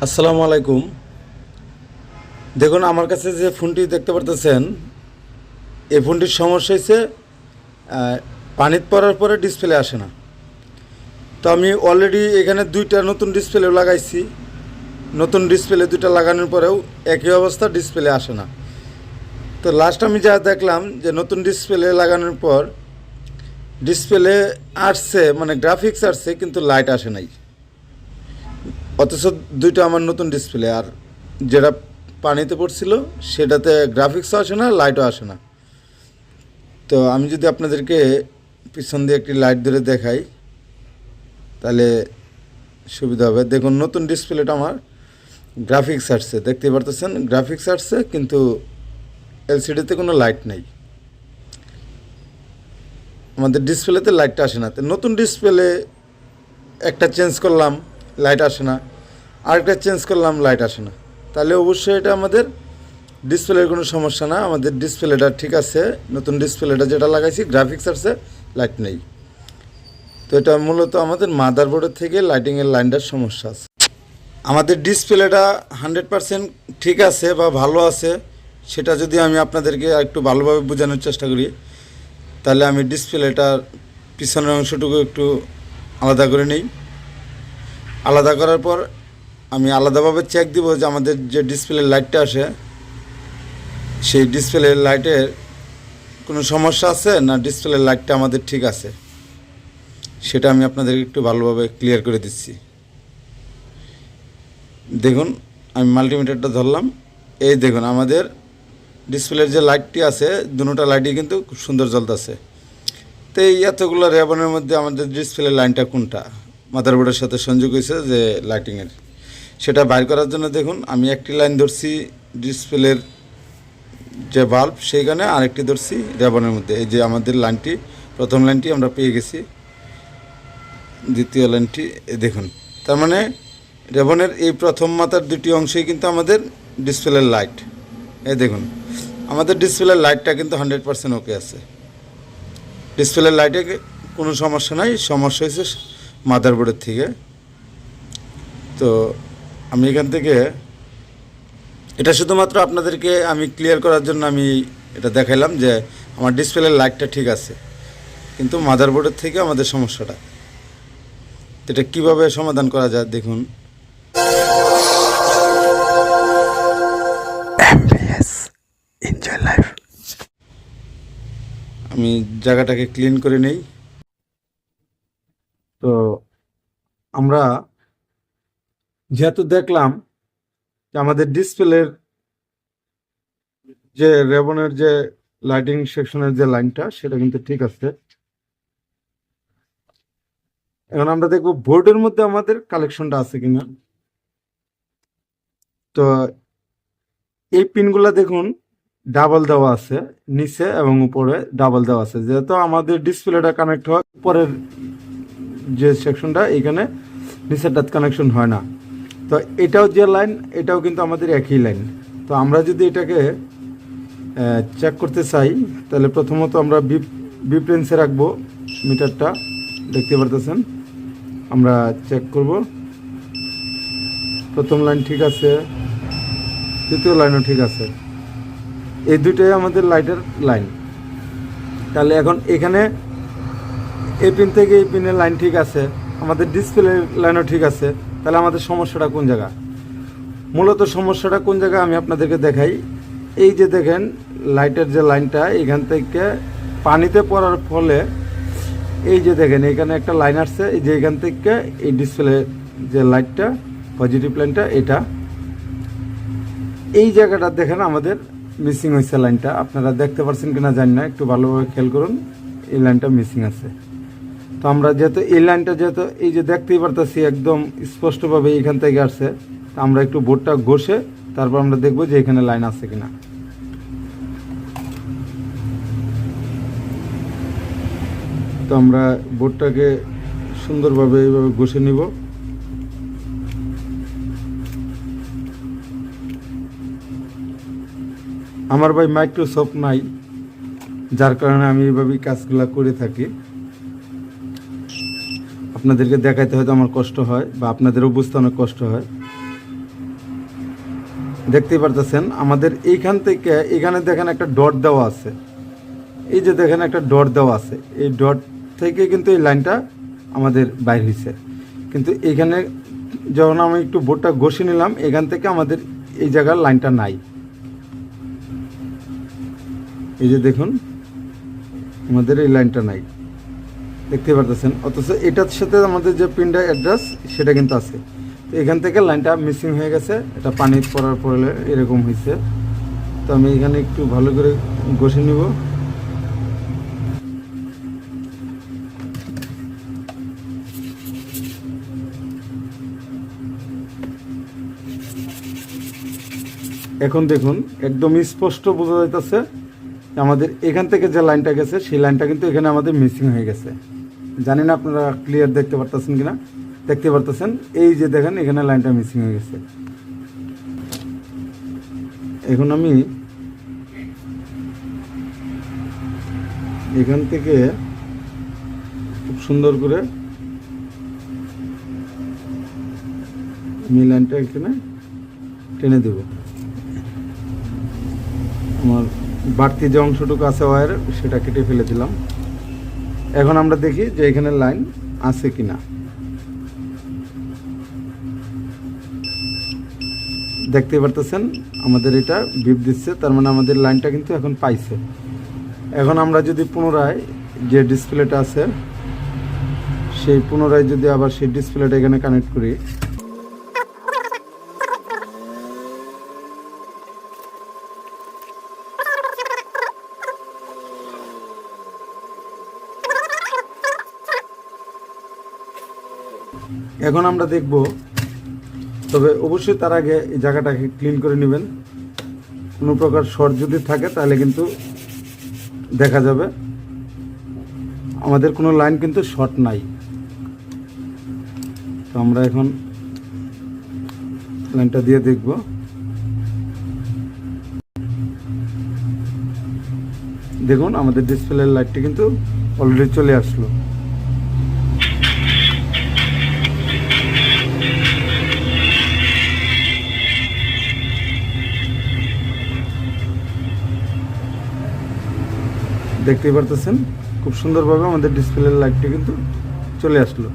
আসসালামু আলাইকুম। দেখুন আমার কাছে যে ফোনটি দেখতে পারতেছেন, এই ফোনটির সমস্যা হয়েছে পানিতে পড়ার পরে ডিসপ্লে আসে না। তো আমি অলরেডি এখানে দুইটা নতুন ডিসপ্লে লাগাইছি। নতুন ডিসপ্লে দুইটা লাগানোর পরেও একই অবস্থা, ডিসপ্লে আসে না। তো লাস্ট আমি যা দেখলাম যে নতুন ডিসপ্লে লাগানোর পর ডিসপ্লে আসছে, মানে গ্রাফিক্স আসছে, কিন্তু লাইট আসে নাই। অথচ দুইটা আমার নতুন ডিসপ্লে, আর যেটা পানিতে পড়ছিল সেটাতে গ্রাফিক্সও আসে না, লাইটও আসে না। তো আমি যদি আপনাদেরকে পিছন দিয়ে একটি লাইট ধরে দেখাই তাহলে সুবিধা হবে। দেখুন নতুন ডিসপ্লেটা আমার গ্রাফিক্স আসছে, দেখতে পারতেছেন গ্রাফিক্স আসছে, কিন্তু এলসিডিতে কোনো লাইট নেই। আমাদের ডিসপ্লেতে লাইটটা আসে না। তো নতুন ডিসপ্লে একটা চেঞ্জ করলাম, লাইট আসে না, আরেকটা চেঞ্জ করলাম, লাইট আসে না। তাহলে অবশ্যই এটা আমাদের ডিসপ্লের কোনো সমস্যা না, আমাদের ডিসপ্লেটা ঠিক আছে। নতুন ডিসপ্লেটা যেটা লাগাইছি গ্রাফিক্স আসছে, লাইট নেই। তো এটা মূলত আমাদের মাদারবোর্ডের থেকে লাইটিংয়ের লাইনটার সমস্যা আছে। আমাদের ডিসপ্লেটা 100% ঠিক আছে বা ভালো আছে, সেটা যদি আমি আপনাদেরকে একটু ভালোভাবে বোঝানোর চেষ্টা করি, তাহলে আমি ডিসপ্লেটার পিছনের অংশটুকু একটু আলাদা করে নিই। আলাদা করার পর আমি আলাদাভাবে চেক দিব যে আমাদের যে ডিসপ্লের লাইটটা আসে, সেই ডিসপ্লের লাইটের কোনো সমস্যা আছে না ডিসপ্লের লাইটটা আমাদের ঠিক আছে, সেটা আমি আপনাদেরকে একটু ভালোভাবে ক্লিয়ার করে দিচ্ছি। দেখুন আমি মাল্টিমিটারটা ধরলাম, এই দেখুন আমাদের ডিসপ্লের যে লাইটটি আছে দুটো লাইটই কিন্তু খুব সুন্দর জ্বলতেছে। তো এই এতগুলো রেবনের মধ্যে আমাদের ডিসপ্লের লাইনটা কোনটা মাদারবোর্ডের সাথে সংযোগ হয়েছে যে লাইটিংয়ের, সেটা বাইর করার জন্য দেখুন আমি একটি লাইন ধরছি ডিসপ্লের যে বাল্ব, সেইখানে আরেকটি ধরছি রেবনের মধ্যে। এই যে আমাদের লাইনটি, প্রথম লাইনটি আমরা পেয়ে গেছি, দ্বিতীয় লাইনটি দেখুন। তার মানে রেবনের এই প্রথম মাথার দুটি অংশই কিন্তু আমাদের ডিসপ্লের লাইট। এই দেখুন আমাদের ডিসপ্লের লাইটটা কিন্তু 100% ওকে আছে। ডিসপ্লের লাইটে কোনো সমস্যা নাই, সমস্যা হয়েছে মাদারবোর্ডের থেকে। তো আমি এখান থেকে এটা শুধুমাত্র আপনাদেরকে আমি ক্লিয়ার করার জন্য আমি এটা দেখাইলাম যে আমার ডিসপ্লের লাইটটা ঠিক আছে, কিন্তু মাদারবোর্ডের থেকে আমাদের সমস্যাটা। এটা কিভাবে সমাধান করা যায় দেখুন। Enjoy life. আমি জায়গাটাকে ক্লিন করে নেই। তো আমরা যেহেতু দেখলাম যে আমাদের ডিসপ্লের যে রেবনের যে লাইটিং সেকশনের যে লাইনটা, সেটা কিন্তু ঠিক আছে। এখন আমরা দেখব বোর্ডের মধ্যে আমাদের কালেকশনটা আছে কিনা। তো এই পিনগুলা দেখুন ডাবল দেওয়া আছে, নিচে এবং উপরে ডাবল দেওয়া আছে। যেহেতু আমাদের ডিসপ্লেটা কানেক্ট হয় উপরের যে সেকশনটা, এইখানে নিচেরটা কানেকশন হয় না। তো এটাও যে লাইন, এটাও কিন্তু আমাদের একই লাইন। তো আমরা যদি এটাকে চেক করতে চাই, তাহলে প্রথমত আমরা বিপ্রেন্সে রাখবো মিটারটা, দেখতে পারতেছেন। আমরা চেক করব, প্রথম লাইন ঠিক আছে, দ্বিতীয় লাইনও ঠিক আছে। এই দুইটাই আমাদের লাইটের লাইন। তাহলে এখন এখানে এই পিন থেকে এই পিনের লাইন ঠিক আছে, আমাদের ডিসপ্লের লাইনও ঠিক আছে। তাহলে আমাদের সমস্যাটা কোন জায়গা? মূলত সমস্যাটা কোন জায়গা আমি আপনাদেরকে দেখাই। এই যে দেখেন লাইটের যে লাইনটা, এখান থেকে পানিতে পড়ার ফলে এই যে দেখেন এখানে একটা লাইন আসছে, এই যে এখান থেকে এই ডিসপ্লে যে লাইটটা পজিটিভ লাইনটা, এটা এই জায়গাটা দেখেন আমাদের মিসিং হয়েছে লাইনটা। আপনারা দেখতে পাচ্ছেন কিনা জানি না, একটু ভালোভাবে খেয়াল করুন, এই লাইনটা মিসিং আছে। তো আমরা যেহেতু এই লাইনটা যেহেতু এই যে দেখতেই পারতেছি একদম স্পষ্টভাবে এখান থেকে আসছে, আমরা একটু বোর্ডটা ঘষে তারপর আমরা দেখব যে এখানে লাইন আছে কিনা। তো আমরা বোর্ডটাকে সুন্দরভাবে এইভাবে ঘষে নিব। আমার ভাই মাইক্রোসফট নাই, যার কারণে আমি এইভাবেই কাজগুলো করে থাকি। আপনাদেরকে দেখাইতে হয়তো আমার কষ্ট হয়, বা আপনাদেরও বুঝতে অনেক কষ্ট হয়। দেখতেই পারতেছেন আমাদের এইখান থেকে এখানে দেখেন একটা ডট দেওয়া আছে, এই যে দেখেন একটা ডট দেওয়া আছে, এই ডট থেকে কিন্তু এই লাইনটা আমাদের বাইর হয়েছে। কিন্তু এখানে যখন আমি একটু বোর্ডটা ঘষে নিলাম, এখান থেকে আমাদের এই জায়গার লাইনটা নাই। এই যে দেখুন আমাদের এই লাইনটা নাই, দেখতে পারতেছেন। অথচ এটার সাথে আমাদের যে পিনটা অ্যাড্রেস সেটা কিন্তু আছে। তো এখান থেকে লাইনটা মিসিং হয়ে গেছে, এটা পানি পড়ার পরে এরকম হয়েছে। তো আমি এখানে একটু ভালো করে ঘষে নিব। এখন দেখুন একদম স্পষ্ট বোঝা যাইতেছে আমাদের এখান থেকে যে লাইনটা গেছে সেই লাইনটা কিন্তু এখানে আমাদের মিসিং হয়ে গেছে। জানি না আপনারা ক্লিয়ার দেখতে পারতেছেন কিনা। দেখতে পারতেছেন এই যে দেখেন এখানে লাইনটা মিসিং হয়ে গেছে। এখন আমি এখান থেকে খুব সুন্দর করে আমি লাইনটা এখানে টেনে দেব। আমার বাড়তি যে অংশটুকু আছে ওয়্যার সেটা কেটে ফেলে দিলাম। এখন আমরা দেখি যে এখানে লাইন আছে কিনা। দেখতে পারতেছেন আমাদের এটা বিপ দিচ্ছে, তার মানে আমাদের লাইনটা কিন্তু এখন পাইছে। এখন আমরা যদি পুনরায় যে ডিসপ্লেটা আছে সেই পুনরায় যদি আবার সেই ডিসপ্লেটা এখানে কানেক্ট করি, এখন আমরা দেখব। তবে অবশ্যই তার আগে এই জায়গাটাকে ক্লিন করে নেবেন। কোনো প্রকার শর্ট যদি থাকে তাহলে কিন্তু দেখা যাবে। আমাদের কোনো লাইন কিন্তু শর্ট নাই। তো আমরা এখন লাইনটা দিয়ে দেখব। দেখুন আমাদের ডিসপ্লের লাইটটি কিন্তু অলরেডি চলে আসলো। দেখতেই পারতেছেন খুব সুন্দরভাবে আমাদের ডিসপ্লের লাইটটি কিন্তু চলে আসলো।